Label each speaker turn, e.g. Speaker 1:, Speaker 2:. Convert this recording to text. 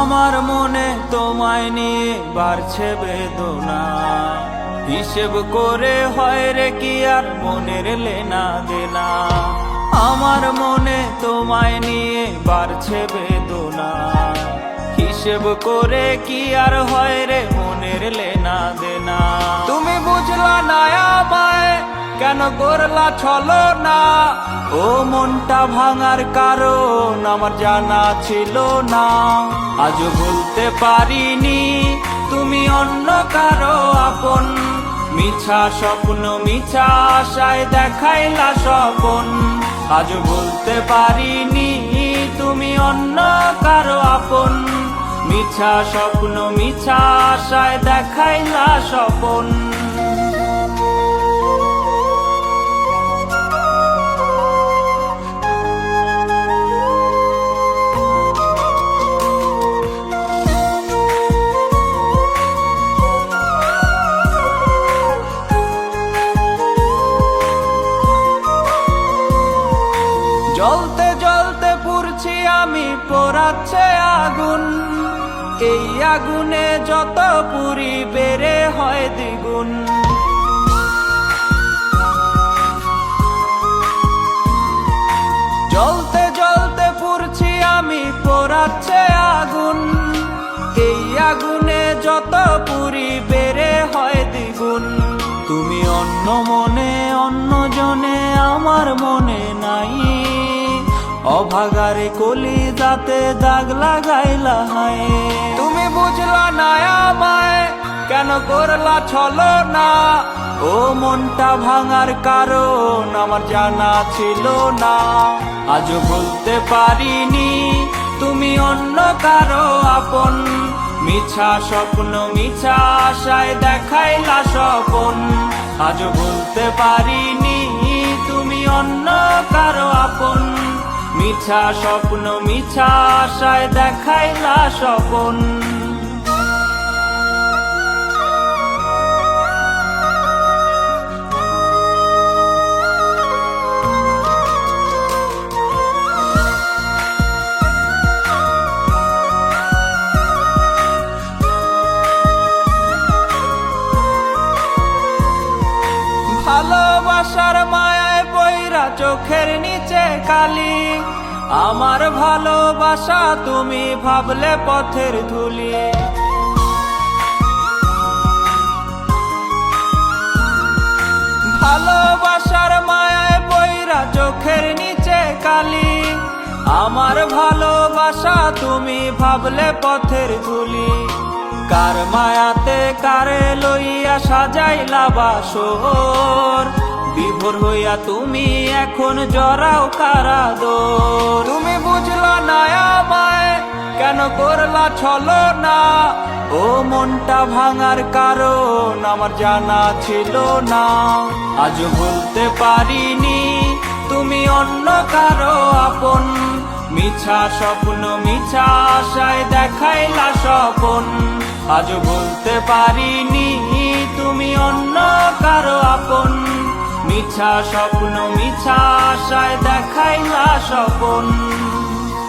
Speaker 1: আমার মনে তোমায় নিয়ে বাড়ছে বেদনা, হিসেব করে হয় রে কি আর মনের লেনা দেনা। আমার মনে তোমায় নিয়ে বাড়ছে বেদনা, হিসেব করে কি আর হয় রে মনের লেনা দেনা। তুমি বুঝলা না আমায়, কেন করলা ছলনা, ও মনটা ভাঙার কারণ আমার জানা ছিল না। আজও বলতে পারিনি তুমি অন্য কারো আপন, মিছা স্বপ্ন মিছা আশায় দেখাইলা স্বপন। আজও বলতে পারিনি তুমি অন্য কারো আপন, মিছা স্বপ্ন মিছা আশায় দেখাইলা স্বপন। জ্বলতে জ্বলতে পুড়ছি আমি, পোড়াচ্ছে আগুন, এই আগুনে যত পুরি বেড়ে হয় দ্বিগুণ। জ্বলতে জ্বলতে পুড়ছি আমি, পোড়াচ্ছে আগুন, এই আগুনে যত পুরি বেড়ে হয় দ্বিগুণ। তুমি অন্য মনে অন্য জনে আমার মনে নাই, অভাগারে কলি যাতে দাগ লাগাইলা হায়। তুমি বুঝলা না আমায়, কেন করলা ছলনা, ও মনটা ভাঙার কারণ আমার জানা ছিল না। আজও বলতে পারিনি তুমি অন্য কারো আপন, মিছা স্বপ্ন মিছা আশায় দেখাইলা স্বপন। আজও বলতে পারিনি তুমি অন্য কারো আপন, মিছা স্বপ্ন মিছা আশায় দেখাইলা স্বপন। ভালোবাসার মায়ায় পইরা চোখের নিচে কালি, আমার ভালোবাসা তুমি ভাবলে পথের ধুলি। ভালোবাসার মায়ায় পইরা চোখের নিচে কালি, আমার ভালোবাসা তুমি ভাবলে পথের ধুলি। কার মায়াতে কারে লইয়া সাজাইলা বাসর, বিভোর হইয়া তুমি এখন জড়াও কারাদর। তুমি বুঝলা না আমায়, কেন করলা ছলনা, ও মনটা ভাঙার কারণ আমার জানা ছিল না। আজও বলতে পারিনি তুমি অন্য কারো আপন, মিছা স্বপ্ন মিছা আশায় দেখাইলা স্বপন। আজও বলতে পারিনি তুমি অন্য কারো আপন, মিছা স্বপ্ন মিছা আশায় দেখাইলা স্বপন।